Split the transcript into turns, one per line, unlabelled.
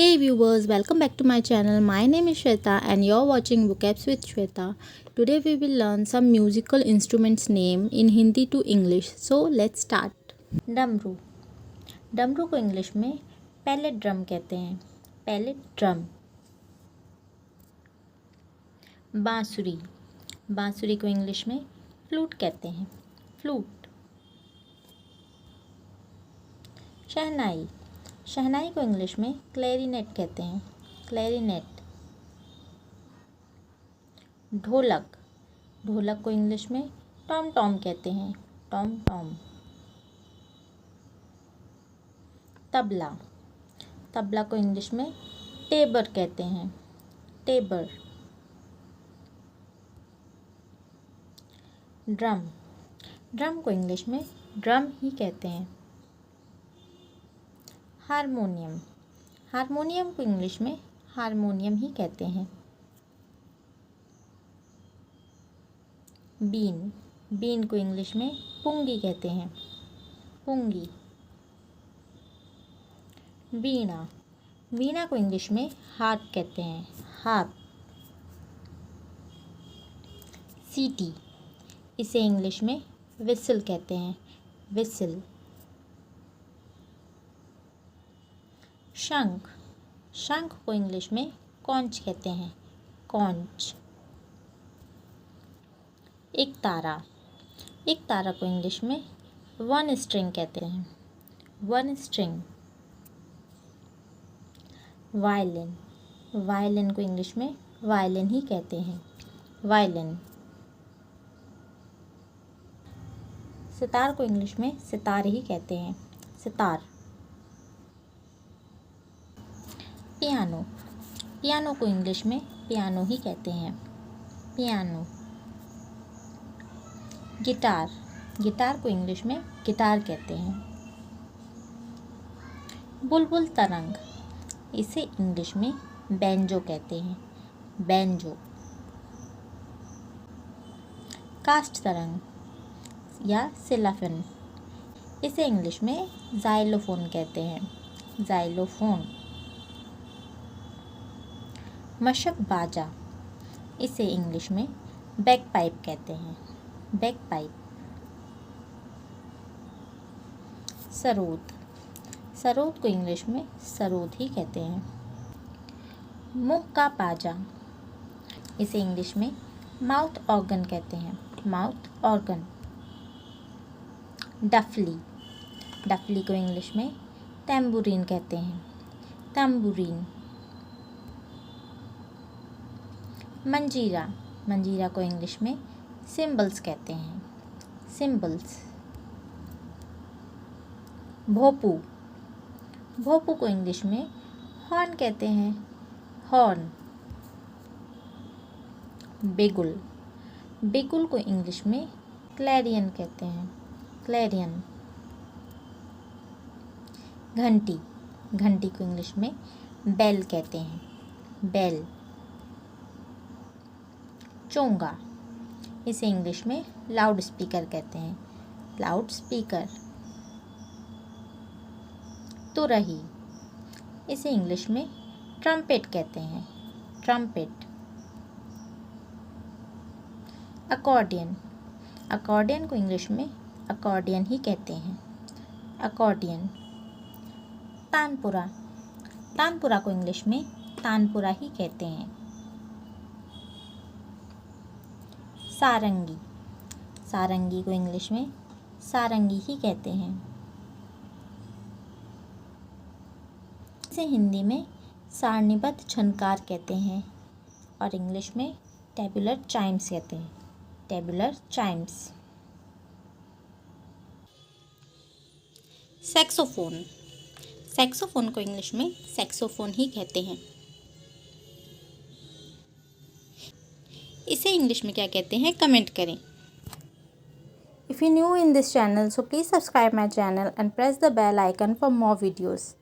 Hey viewers, welcome back to my channel. My name is Shweta and you're watching Vocabs with Shweta. Today we will learn some musical instruments name in Hindi to English. So let's start. डमरू. डमरू को English में palette drum कहते हैं. Pellet drum. बांसुरी. बांसुरी को English में फ्लूट कहते हैं. फ्लूट. शहनाई. शहनाई को इंग्लिश में क्लैरिनेट कहते हैं. क्लैरिनेट. ढोलक. ढोलक को इंग्लिश में टॉम टॉम कहते हैं. Tom Tom. तबला. तबला को इंग्लिश में टेबर कहते हैं. टेबर. ड्रम. ड्रम को इंग्लिश में ड्रम ही कहते हैं. हारमोनियम. हारमोनियम को इंग्लिश में हारमोनियम ही कहते हैं. बीन. बीन को इंग्लिश में पुंगी कहते हैं. पुंगी. वीणा. वीणा को इंग्लिश में हार्प कहते हैं. हार्प. सीटी. इसे इंग्लिश में विसल कहते हैं. विसल. शंख. शंख को इंग्लिश में कॉन्च कहते हैं. कॉन्च. एक तारा. एक तारा को इंग्लिश में वन स्ट्रिंग कहते हैं. One string. वायलिन. वायलिन को इंग्लिश में वायलिन ही कहते हैं. वायलिन. सितार को इंग्लिश में सितार ही कहते हैं. सितार. पियानो. पियानो को इंग्लिश में पियानो ही कहते हैं. पियानो. गिटार. गिटार को इंग्लिश में गिटार कहते हैं. बुलबुल तरंग. इसे इंग्लिश में बैंजो कहते हैं. बैंजो. कास्ट तरंग या सिलाफिन. इसे इंग्लिश में जाइलोफोन कहते हैं. जाइलोफोन. मशक बाजा. इसे इंग्लिश में बैक पाइप कहते हैं. Back pipe. सरोद. सरोद को इंग्लिश में सरोद ही कहते हैं. मुंह का पाजा. इसे इंग्लिश में माउथ ऑर्गन कहते हैं. Mouth organ. डफली. डफली को इंग्लिश में तैम्बुरीन कहते हैं. तैम्बुरीन. मंजीरा. मंजीरा को इंग्लिश में सिम्बल्स कहते हैं. सिम्बल्स. भोपू. भोपू को इंग्लिश में हॉर्न कहते हैं. हॉर्न. बिगुल. बिगुल को इंग्लिश में क्लैरियन कहते हैं. क्लैरियन. घंटी. घंटी को इंग्लिश में बेल कहते हैं. बेल. चोंगा. इसे इंग्लिश में लाउड स्पीकर कहते हैं. Loud speaker. तुरही. इसे इंग्लिश में ट्रम्पेट कहते हैं. ट्रम्पेट. अकॉर्डियन. अकॉर्डियन को इंग्लिश में अकॉर्डियन ही कहते हैं. अकॉर्डियन. तानपुरा. तानपुरा को इंग्लिश में तानपुरा ही कहते हैं. सारंगी. सारंगी को इंग्लिश में सारंगी ही कहते हैं. इसे हिंदी में सारणीबद्ध झनकार कहते हैं और इंग्लिश में टेबुलर चाइम्स कहते हैं. Tabular Chimes. सैक्सोफोन. सैक्सोफोन को इंग्लिश में सैक्सोफोन ही कहते हैं. इसे इंग्लिश में क्या कहते हैं कमेंट करें. If you're new in this channel, so please subscribe my channel and press the bell icon for more videos.